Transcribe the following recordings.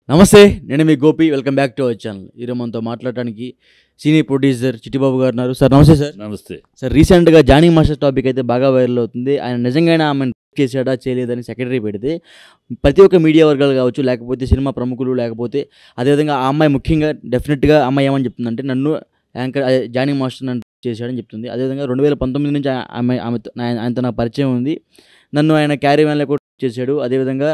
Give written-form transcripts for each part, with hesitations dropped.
నమస్తే. నేను మీ Gopi. Welcome back to our channel. ఈరోజు మనతో మాట్లాడడానికి సీనియర్ ప్రొడ్యూసర్ చిట్టిబాబు గారు ఉన్నారు. సార్ నమస్తే సార్. నమస్తే సార్ రీసెంట్గా జానీ మాస్టర్ టాపిక్ అయితే బాగా వైరల్ అవుతుంది. ఆయన నిజంగానే ఆమెను చేశాడా చేయలేదని సెక్రటరీ పెడితే ప్రతి ఒక్క మీడియా వర్గాలు కావచ్చు, లేకపోతే సినిమా ప్రముఖులు, లేకపోతే అదేవిధంగా ఆ అమ్మాయి ముఖ్యంగా డెఫినెట్గా అమ్మాయి ఏమని చెప్తుందంటే నన్ను యాంకర్ జానీ మాస్టర్ నన్ను చేశాడని చెప్తుంది. అదేవిధంగా 2019 నుంచి ఆయనతో నాకు పరిచయం ఉంది. నన్ను ఆయన క్యారీ వ్యాన్లో కూడా చేశాడు. అదేవిధంగా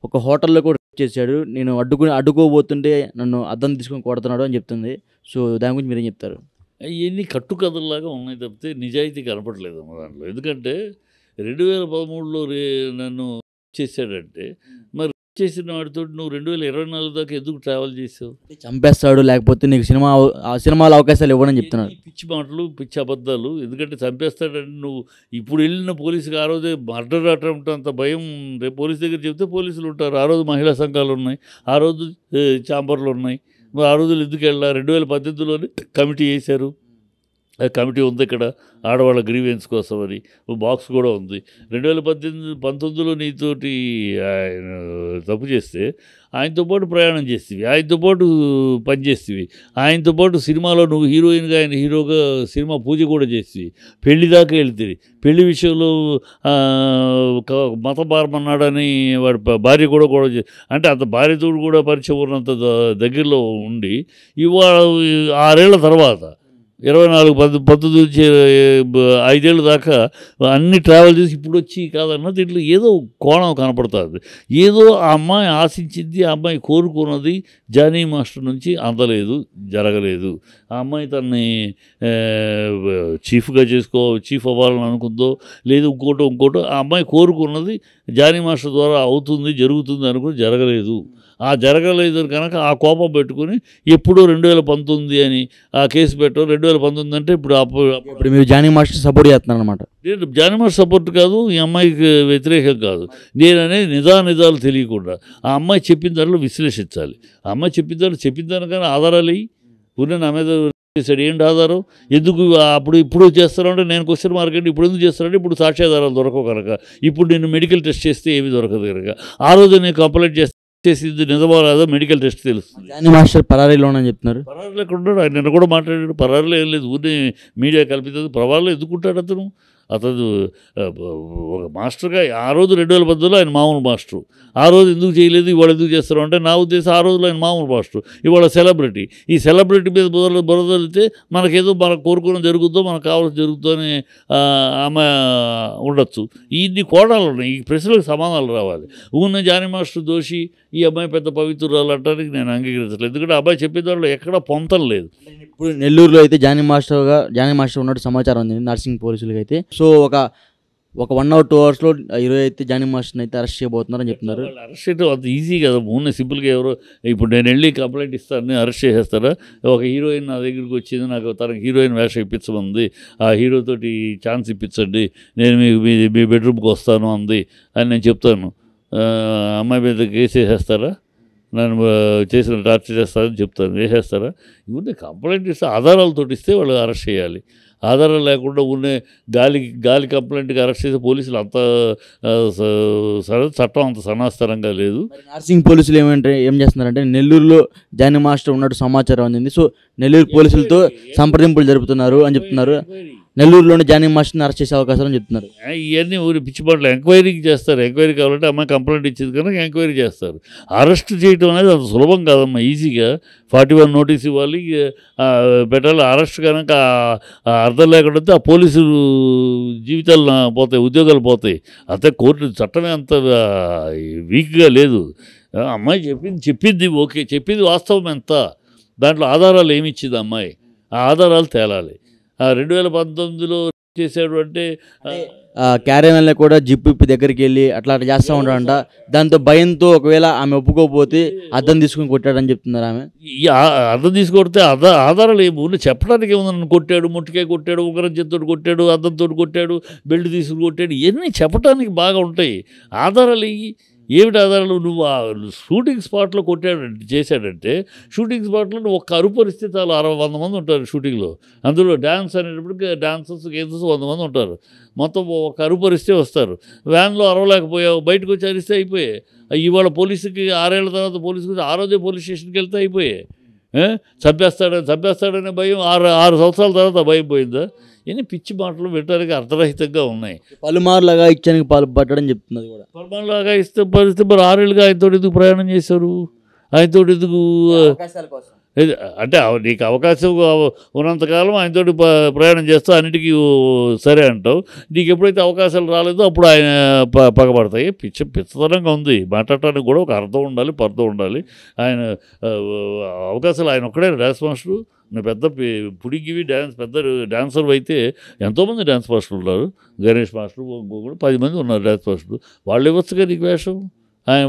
ఒక హోటల్లో కూడా చేశాడు. నేను అడ్డుకోబోతుంటే నన్ను అద్దం తీసుకొని కొడుతున్నాడు అని చెప్తుంది. సో దాని గురించి మీరేం చెప్తారు? ఇవన్నీ కట్టుకథల్లాగా ఉన్నాయి తప్పితే నిజాయితీ కనపడలేదు అమ్మ దాంట్లో. ఎందుకంటే 2013లో నన్ను చేశాడంటే మరి చేసిన వాడితో నువ్వు 2024 దాకా ఎందుకు ట్రావెల్ చేసావు? చంపేస్తాడు, లేకపోతే నీకు సినిమాలో అవకాశాలు ఇవ్వడని చెప్తున్నాడు. పిచ్చి మాటలు, పిచ్చి అబద్ధాలు. ఎందుకంటే చంపేస్తాడంటే నువ్వు ఇప్పుడు వెళ్ళిన పోలీసుకి ఆ రోజే మర్డర్ అటెంప్ట్ అంత భయం. రేపు పోలీసు దగ్గర చెప్తే పోలీసులు ఉంటారు. ఆ రోజు మహిళా సంఘాలు ఉన్నాయి, ఆ రోజు ఛాంబర్లు ఉన్నాయి. మరి ఆ రోజులు ఎందుకు వెళ్ళా? 2018లోనే కమిటీ వేశారు. కమిటీ ఉంది ఇక్కడ ఆడవాళ్ళ గ్రీవెన్స్ కోసం అని బాక్స్ కూడా ఉంది. 2019లో నీతోటి ఆయన తప్పు చేస్తే ఆయనతో పాటు ప్రయాణం చేస్తేవి, ఆయనతో పాటు పనిచేస్తేవి, ఆయనతో పాటు సినిమాలో నువ్వు హీరోయిన్గా ఆయన హీరోగా సినిమా పూజ కూడా చేస్తేవి, పెళ్లి దాకా వెళ్తుంది. పెళ్లి విషయంలో మత మారమన్నాడని వాడి భార్య కూడా అంటే అంత భార్యతో కూడా పరిచయం ఉన్నంత దగ్గరలో ఉండి ఇవాళ 6 ఏళ్ల తర్వాత 19 నుంచి 5 ఏళ్ళ దాకా అన్ని ట్రావెల్ చేసి ఇప్పుడు వచ్చి కాదన్నా దీంట్లో ఏదో కోణం కనపడుతుంది. ఏదో ఆ అమ్మాయి ఆశించింది, ఆ అమ్మాయి కోరుకున్నది జానీ మాస్టర్ నుంచి అందలేదు, జరగలేదు. ఆ అమ్మాయి తనని చీఫ్గా చీఫ్ అవ్వాలని అనుకుందో లేదు ఇంకోటో ఆ అమ్మాయి కోరుకున్నది జానీ మాస్టర్ ద్వారా అవుతుంది, జరుగుతుంది అనుకుని జరగలేదు. ఆ జరగలేదు కనుక ఆ కోపం పెట్టుకుని ఎప్పుడో 2019 అని ఆ కేసు పెట్టారు. 2019 అంటే ఇప్పుడు మీరు జానీ మాస్టర్ సపోర్ట్ చేస్తున్నారు అనమాట. నేను జానీ మాస్టర్ సపోర్ట్ కాదు, ఈ అమ్మాయికి వ్యతిరేకం కాదు. నేననేది నిజాలు తెలియకుండా ఆ అమ్మాయి చెప్పిన దాంట్లో విశ్లేషించాలి. ఆ అమ్మాయి చెప్పిన దానికన్నా ఆధారాలు ఉన్న నా మీద చేశాడు. ఏంటి ఆధారం? ఎందుకు ఇప్పుడు చేస్తారంటే నేను క్వశ్చన్ మార్క్ అంటే ఇప్పుడు ఎందుకు చేస్తారంటే ఇప్పుడు సాక్ష్యాధారాలు దొరకవు కనుక, ఇప్పుడు నేను మెడికల్ టెస్ట్ చేస్తే ఏమి దొరకదు కనుక, ఆ రోజు నేను కంప్లైంట్ చేసేది నిజమో రాదో మెడికల్ టెస్ట్ తెలుస్తుంది. జానీ మాస్టర్ పరారీలో అని చెప్తున్నారు. పరారులో ఎక్కడ ఉన్నాడు? ఆయన నిన్న కూడా మాట్లాడాడు. పరారులో ఏం లేదు, ఊరిని మీడియా కల్పిస్తుంది. పరారులో ఎందుకుంటాడు అతను ఒక మాస్టర్గా ఆ రోజు 2018లో ఆయన మామూలు మాస్టరు. ఆ రోజు ఎందుకు చేయలేదు, ఇవాళ ఎందుకు చేస్తారు అంటే నా ఉద్దేశం ఆ రోజులో ఆయన మామూలు మాస్టరు, ఇవాళ సెలబ్రిటీ. ఈ సెలబ్రిటీ మీద బురదలితే మనకేదో మనకు కోరుకున్న జరుగుతుందో మనకు కావాల్సి జరుగుతుందో అని ఆమె ఉండొచ్చు. ఇన్ని కోణాలు ఉన్నాయి. ఈ ప్రశ్నలకు సమాధానాలు రావాలి. ఊరిన జానీ మాస్టర్ దోషి, ఈ అమ్మాయి పెద్ద పవిత్రురాలు అంటానికి నేను అంగీకరించలేదు. ఎందుకంటే అబ్బాయి చెప్పే దాంట్లో ఎక్కడా పొంతం లేదు. ఇప్పుడు నెల్లూరులో అయితే జానీ మాస్టర్ ఉన్నట్టు సమాచారం ఉంది నర్సింగ్ పోలీసులకి అయితే. సో ఒక 1 or 2 అవర్స్లో ఈరోజు అయితే జానీ మాస్టర్ని అయితే అరెస్ట్ చేయబోతున్నారని చెప్తున్నారు. అరెస్ట్ చేయడం అంత ఈజీ కదా. సింపుల్గా ఎవరో ఇప్పుడు నేను వెళ్ళి కంప్లైంట్ ఇస్తాను, అరెస్ట్ చేసేస్తారా? ఒక హీరోయిన్ నా దగ్గరికి వచ్చింది, నాకు తనకు హీరోయిన్ వేషం ఇప్పించమంది, ఆ హీరోతోటి ఛాన్స్ ఇప్పించండి, నేను మీ బెడ్రూమ్కి వస్తాను అంది అని నేను చెప్తాను. అమ్మాయి మీద కేసు వేసేస్తారా? నన్ను చేసిన టార్చర్ చేస్తారని చెప్తాను, వేసేస్తారా? ఇవన్నీ కంప్లైంట్ ఇస్తే ఆధారాలతో ఇస్తే వాళ్ళు అరెస్ట్ చేయాలి. ఆధారాలు లేకుండా ఉన్న గాలి కంప్లైంట్కి అరెస్ట్ చేసే పోలీసులు అంత చట్టం అంత సనాస్తరంగా లేదు. నర్సింగ్ పోలీసులు ఏం చేస్తున్నారంటే నెల్లూరులో జానీ మాస్టర్ ఉన్నట్టు సమాచారం అందింది. సో నెల్లూరు పోలీసులతో సంప్రదింపులు జరుపుతున్నారు అని చెప్తున్నారు. నెల్లూరులోని జానీ మాస్టర్ని అరెస్ట్ చేసే అవకాశాలు అని చెప్తున్నారు. ఇవన్నీ ఊరి పిచ్చిపాట్లు ఎంక్వైరీకి చేస్తారు. ఎంక్వైరీ కావాలంటే అమ్మాయి కంప్లైంట్ ఇచ్చేది కనుక ఎంక్వైరీ చేస్తారు. అరెస్ట్ చేయడం అనేది అంత సులభం కాదమ్మా. ఈజీగా 41 నోటీస్ ఇవ్వాలి, పెట్టాలి. అరెస్ట్ కనుక అర్థం లేకుండా ఆ పోలీసులు జీవితాలు పోతాయి, ఉద్యోగాలు పోతాయి. అంతే కోర్టు చట్టమే అంత వీక్గా లేదు. అమ్మాయి చెప్పింది ఓకే, చెప్పింది వాస్తవం ఎంత, దాంట్లో ఆధారాలు ఏమి ఇచ్చింది అమ్మాయి, ఆ ఆధారాలు తేలాలి. 2019లో చేశాడు అంటే క్యారేవన్లో కూడా జిప్పు దగ్గరికి వెళ్ళి అట్లా చేస్తూ ఉంటాడంట. దాంతో భయంతో ఒకవేళ ఆమె ఒప్పుకోకపోతే అద్దం తీసుకుని కొట్టాడని చెప్తున్నారు. ఆమె అద్దం తీసుకొడితే ఆధారాలు ఏమి చెప్పడానికి ఏముందని, కొట్టాడు, ముట్టికాయ కొట్టాడు, ఉంగరం చేతితో కొట్టాడు, అద్దంతో కొట్టాడు, బెల్ట్ తీసుకుని కొట్టాడు, ఇవన్నీ చెప్పడానికి బాగా ఉంటాయి. ఆధారాలు ఏమిటి ఆధారాలు? నువ్వు ఆ షూటింగ్ స్పాట్లో కొట్టాడంటే చేశాడంటే షూటింగ్ స్పాట్లో నువ్వు ఒక్క అరుపరిస్తే చాలు 100 మంది ఉంటారు షూటింగ్లో. అందులో డ్యాన్స్ అనేటప్పటికి డాన్సర్స్ గేన్సర్స్ 100 మంది ఉంటారు. మొత్తం ఒక అరుపరిస్తే వస్తారు. వ్యాన్లో అరవలేకపోయావు, బయటకు వచ్చి అరిస్తే అయిపోయాయి. ఇవాళ పోలీసుకి 6 ఏళ్ల తర్వాత పోలీసుకి ఆ రోజే పోలీస్ స్టేషన్కి వెళ్తే అయిపోయాయి. చంపేస్తాడనే భయం 6 సంవత్సరాల తర్వాత భయం పోయిందా? ఇన్ని పిచ్చి మాటలు వినడానికి అర్థరహితంగా ఉన్నాయి. పలుమార్లుగా ఇచ్చానికి పాల్పడ్డని చెప్తున్నది కూడా. పరమాలాగా ఇస్తే పరిస్థితి మరి 6 ఏళ్ళుగా ఆయనతో ఎందుకు ప్రయాణం చేశారు? ఆయనతో ఎందుకు అంటే నీకు అవకాశం ఉన్నంతకాలం ఆయనతోటి ప్రయాణం చేస్తూ అన్నిటికీ సరే అంటావు. నీకు ఎప్పుడైతే అవకాశాలు రాలేదో అప్పుడు ఆయన పగబడతాయి. పిచ్చతనంగా ఉంది. మాట్లాడటానికి కూడా ఒక అర్థం ఉండాలి, పర్థం ఉండాలి. ఆయన అవకాశాలు ఆయన ఒక్కడే డ్యాన్స్ మాస్టరు. నువ్వు పెద్ద పుడిగివి పెద్ద డాన్సర్ అయితే ఎంతోమంది డ్యాన్స్ మాస్టర్లు ఉన్నారు. గణేష్ మాస్టరు కూడా 10 మంది ఉన్నారు డ్యాన్స్ మాస్టర్లు. వాళ్ళు ఇవ్వచ్చుగా నీకు వేషం,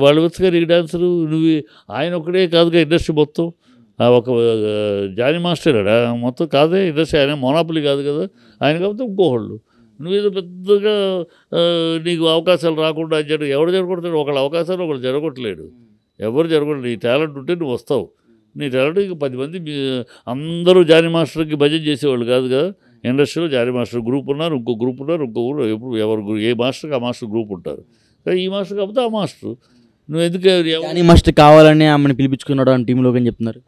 వాళ్ళు ఇవ్వచ్చుగా నీకు డాన్సరు. నువ్వు ఆయన ఒక్కడే కాదుగా ఇండస్ట్రీ మొత్తం. ఒక జానీ మాస్టర్ మొత్తం కాదే ఇండస్ట్రీ. ఆయన మోనాపులి కాదు కదా ఆయన, కాబట్టి ఇంకోళ్ళు. నువ్వేదో పెద్దగా నీకు అవకాశాలు రాకుండా ఎవడు జరగొడతాడు? ఒకళ్ళ అవకాశాలు ఒకళ్ళు జరగొట్టలేడు. ఎవరు జరగలేదు. నీ టాలెంట్ ఉంటే నువ్వు వస్తావు. నీ టాలెంట్ ఇక 10 మంది అందరూ జానీ మాస్టర్కి భజన చేసేవాళ్ళు కాదు కదా. ఇండస్ట్రీలో జానీ మాస్టర్ గ్రూప్ ఉన్నారు, ఇంకో గ్రూప్ ఉన్నారు, ఇంకో ఊరు. ఎప్పుడు ఎవరు ఏ మాస్టర్కి ఆ మాస్టర్ గ్రూప్ ఉంటారు. ఈ మాస్టర్ కాకపోతే ఆ మాస్టర్. నువ్వు ఎందుకు జానీ మాస్టర్ కావాలని ఆమెను పిలిపించుకున్నాడు అని టీంలోకి అని చెప్తున్నారు.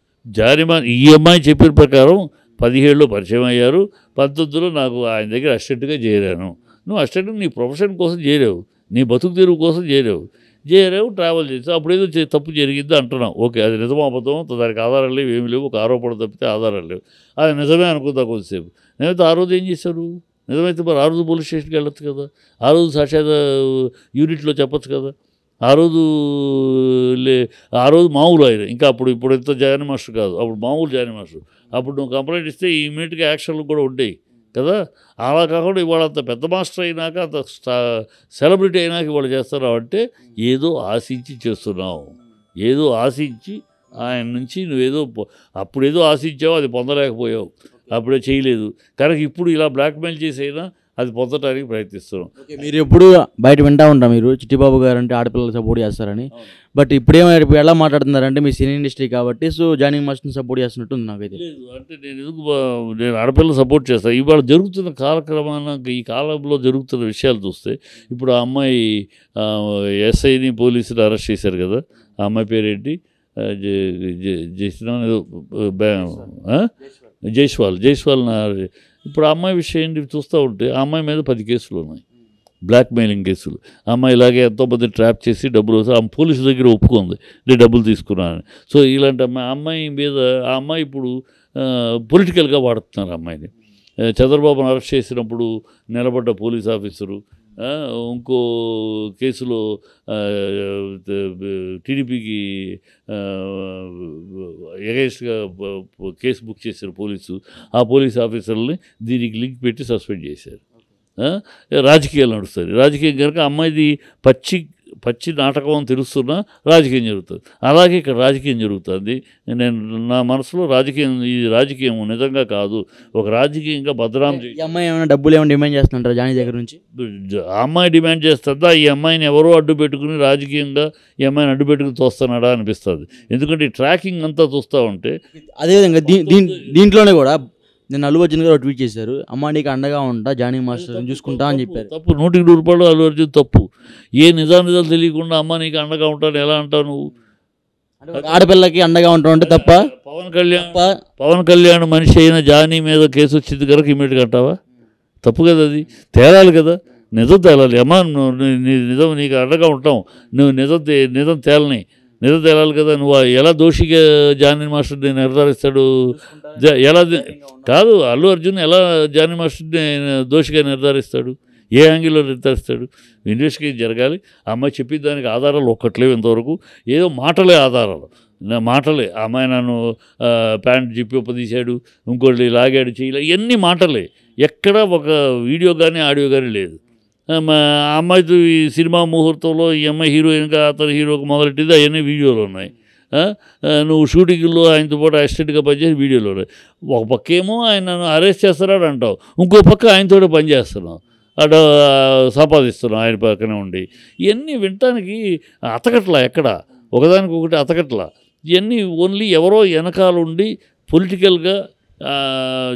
ఈ అమ్మాయి చెప్పిన ప్రకారం 17లో పరిచయం అయ్యారు. 19లో నాకు ఆయన దగ్గర అసిస్టెంట్గా చేరాను. నువ్వు అసిస్టెంట్ నీ ప్రొఫెషన్ కోసం చేరావు, నీ బతుకు తెరువు కోసం చేరావు, ట్రావెల్ చేసావు. అప్పుడేదో తప్పు జరిగింది అంటున్నావు. ఓకే, అది నిజమో అబద్ధమో దానికి ఆధారాలు లేవు, ఏమి లేవు. ఒక ఆరోపణ తప్పితే ఆధారాలు లేవు. అది నిజమే అనుకుందా కొద్దిసేపు. నేనైతే ఆ రోజు ఏం చేశారు? నిజమైతే మరి ఆ రోజు పోలీస్ స్టేషన్కి వెళ్ళొచ్చు కదా, ఆ రోజు సాక్షాత్ యూనిట్లో చెప్పొచ్చు కదా. ఆ రోజు మామూలు ఆయన ఇంకా ఇప్పుడు ఎంత జానీ మాస్టర్ కాదు, అప్పుడు మామూలు జానీ మాస్టర్. అప్పుడు నువ్వు కంప్లైంట్ ఇస్తే ఇమీడియట్గా యాక్షన్లు కూడా ఉంటాయి కదా. అలా కాకుండా ఇవాళ అంత పెద్ద మాస్టర్ అయినాక, అంత సెలబ్రిటీ అయినాక ఇవాళ చేస్తున్నావు అంటే ఏదో ఆశించి చేస్తున్నావు. ఏదో ఆశించి ఆయన నుంచి నువ్వేదో అప్పుడేదో ఆశించావు, అది పొందలేకపోయావు, అప్పుడే చేయలేదు. కనుక ఇప్పుడు ఇలా బ్లాక్మెయిల్ చేసైనా అది పొందడానికి ప్రయత్నిస్తున్నాం. మీరు ఎప్పుడు బయట వింటూ ఉంటాం, మీరు చిట్టిబాబు గారు అంటే ఆడపిల్లలు సపోర్ట్ చేస్తారని. బట్ ఇప్పుడేమో ఎలా మాట్లాడుతున్నారంటే మీ సినీ ఇండస్ట్రీ కాబట్టి సో జానీ మాస్టర్ని సపోర్ట్ చేస్తున్నట్టు ఉంది నాకైతే. లేదు అంటే నేను ఆడపిల్లలు సపోర్ట్ చేస్తాను. ఇవాళ జరుగుతున్న కాలక్రమాన ఈ కాలంలో జరుగుతున్న విషయాలు చూస్తే ఇప్పుడు ఆ అమ్మాయి ఎస్ఐని పోలీసులు అరెస్ట్ చేశారు కదా. ఆ అమ్మాయి పేరేంటి? జైస్వాల్. ఇప్పుడు ఆ అమ్మాయి విషయం చూస్తూ ఉంటే ఆ అమ్మాయి మీద 10 కేసులు ఉన్నాయి, బ్లాక్మెయిలింగ్ కేసులు. ఆ అమ్మాయి ఇలాగే ఎంతోమంది ట్రాప్ చేసి డబ్బులు వస్తే ఆమె పోలీసు దగ్గర ఒప్పుకుంది నేను డబ్బులు తీసుకున్నాను. సో ఇలాంటి అమ్మాయి మీద ఆ అమ్మాయి ఇప్పుడు పొలిటికల్గా వాడుతున్నారు అమ్మాయిని. చంద్రబాబును అరెస్ట్ చేసినప్పుడు నిలబడ్డ పోలీస్ ఆఫీసరు, ఇంకో కేసులో టీడీపీకి ఎగైన్స్ట్గా కేసు బుక్ చేశారు పోలీసు. ఆ పోలీస్ ఆఫీసర్ని దీనికి లింక్ పెట్టి సస్పెండ్ చేశారు. రాజకీయాలు నడుస్తుంది. రాజకీయం కనుక అమ్మాయిది పచ్చి నాటకం అని తెలుస్తున్నా రాజకీయం జరుగుతుంది. అలాగే ఇక్కడ రాజకీయం జరుగుతుంది. నేను నా మనసులో ఈ రాజకీయం నిజంగా కాదు, ఒక రాజకీయంగా బదనాం. ఈ అమ్మాయి ఏమైనా డబ్బులు ఏమైనా డిమాండ్ చేస్తుంటారు జానీ దగ్గర నుంచి? ఆ అమ్మాయి డిమాండ్ చేస్తుందా? ఈ అమ్మాయిని ఎవరో అడ్డు పెట్టుకుని రాజకీయంగా ఈ అమ్మాయిని అడ్డు పెట్టుకుని తోస్తున్నాడా అనిపిస్తుంది. ఎందుకంటే ఈ ట్రాకింగ్ అంతా చూస్తూ ఉంటే. అదేవిధంగా దీంట్లోనే కూడా నేను అల్లు అర్జున్ గారు ట్వీట్ చేశారు, అమ్మ నీకు అండగా ఉంటా, జానీ మాస్టర్ చూసుకుంటా అని చెప్పారు. తప్పు, 100కి 100 అల్లు అర్జున్ తప్పు. ఏ నిజాలు తెలియకుండా అమ్మ నీకు అండగా ఉంటాను ఎలా అంటావు నువ్వు? ఆడపిల్లకి అండగా ఉంటావు అంటే తప్ప. పవన్ కళ్యాణ్ మనిషి అయిన జానీ మీద కేసు వచ్చింది కనుక ఇమీడియట్గా అంటావా? తప్పు కదా, అది తేలాలి కదా, నిజం తేలాలి. అమ్మ నిజం నీకు అండగా ఉంటాం, నువ్వు నిజం తేలాలి కదా. నువ్వు ఎలా దోషిగా జానీ మాస్టర్ని నిర్ధారిస్తాడు? ఎలా కాదు, అల్లు అర్జున్ ఎలా జానీ మాస్టర్ని దోషిగా నిర్ధారిస్తాడు? ఏ యాంగిల్లో నిర్ధారిస్తాడు? ఇన్వెస్టిగేషన్ జరగాలి. అమ్మాయి చెప్పిన దానికి ఆధారాలు ఒక్కట్లేవు ఇంతవరకు. ఏదో మాటలే ఆధారాలు, మాటలే. అమ్మాయి నన్ను ప్యాంట్ జిప్పి తీశాడు, ఇంకోటి లాగాడు, చేయలే, ఇవన్నీ మాటలే. ఎక్కడ ఒక వీడియో కానీ ఆడియో కానీ లేదు. అమ్మాయితో ఈ సినిమా ముహూర్తంలో ఈ అమ్మాయి హీరోయిన్గా అతను హీరోకి మొదలెట్టింది అవన్నీ వీడియోలు ఉన్నాయి. నువ్వు షూటింగ్లో ఆయనతో పాటు అసిస్టెంట్గా పనిచేసి వీడియోలో ఉన్నాయి. ఒక పక్క ఏమో ఆయన నన్ను అరెస్ట్ చేస్తున్నాడు అంటావు, ఇంకో పక్క ఆయనతో పనిచేస్తున్నావు. అటు సంపాదిస్తున్నాం ఆయన పక్కనే ఉండి. ఇవన్నీ వినటానికి అతకట్లా, ఎక్కడ ఒకదానికొకటి అతకట్లా. ఇవన్నీ ఓన్లీ ఎవరో వెనకాల ఉండి పొలిటికల్గా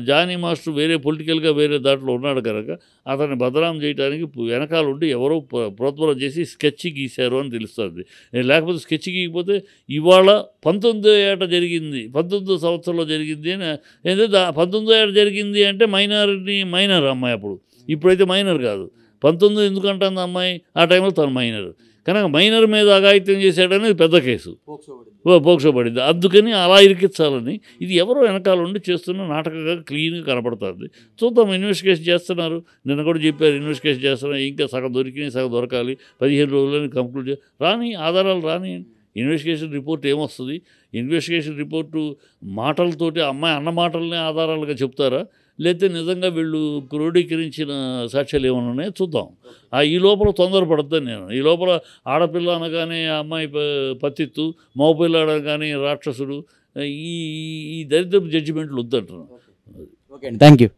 జానీ మాస్టర్ వేరే పొలిటికల్గా వేరే దాంట్లో ఉన్నాడు కనుక అతన్ని బదనాం చేయడానికి వెనకాల ఉండి ఎవరో ప్రోత్సాహం చేసి స్కెచ్ గీశారు అని తెలుస్తుంది. లేకపోతే స్కెచ్ గీయకపోతే ఇవాళ 19వ ఏట జరిగింది, 19వ సంవత్సరంలో జరిగింది అని ఏంటంటే 19వ ఏట జరిగింది అంటే మైనర్ అమ్మాయి అప్పుడు, ఇప్పుడైతే మైనర్ కాదు. 19 ఎందుకంటుంది అమ్మాయి, ఆ టైంలో తను మైనర్ కనుక మైనర్ మీద అఘాయిత్యం చేశాడనేది పెద్ద కేసు, పోక్సో పడింది. అందుకని అలా ఇరికించాలని ఇది ఎవరో వెనకాల ఉండి చేస్తున్న నాటకంగా క్లీన్గా కనపడుతుంది. చూద్దాం, ఇన్వెస్టిగేషన్ చేస్తున్నారు. నిన్న కూడా చెప్పారు ఇన్వెస్టిగేషన్ చేస్తున్నారు, ఇంకా సగం దొరికినాయి, సగం దొరకాలి, 15 రోజులని కంక్లూడ్ రాని ఆధారాలు రాని. ఇన్వెస్టిగేషన్ రిపోర్ట్ ఏమొస్తుంది? ఇన్వెస్టిగేషన్ రిపోర్టు మాటలతోటి అమ్మాయి అన్న మాటలనే ఆధారాలుగా చెప్తారా, లేకపోతే నిజంగా వీళ్ళు క్రోడీకరించిన సాక్ష్యాలు ఏమైనా ఉన్నాయో చూద్దాం. ఈ లోపల తొందరపడద్దని నేను. ఈ లోపల ఆడపిల్ల అనగానే ఆ అమ్మాయి పతిత్తు, మగపిల్లాడు అనగానే రాక్షసుడు, ఈ దరిద్రపు జడ్జిమెంట్లు వద్దంటున్నాను. ఓకే అండి, థ్యాంక్ యూ.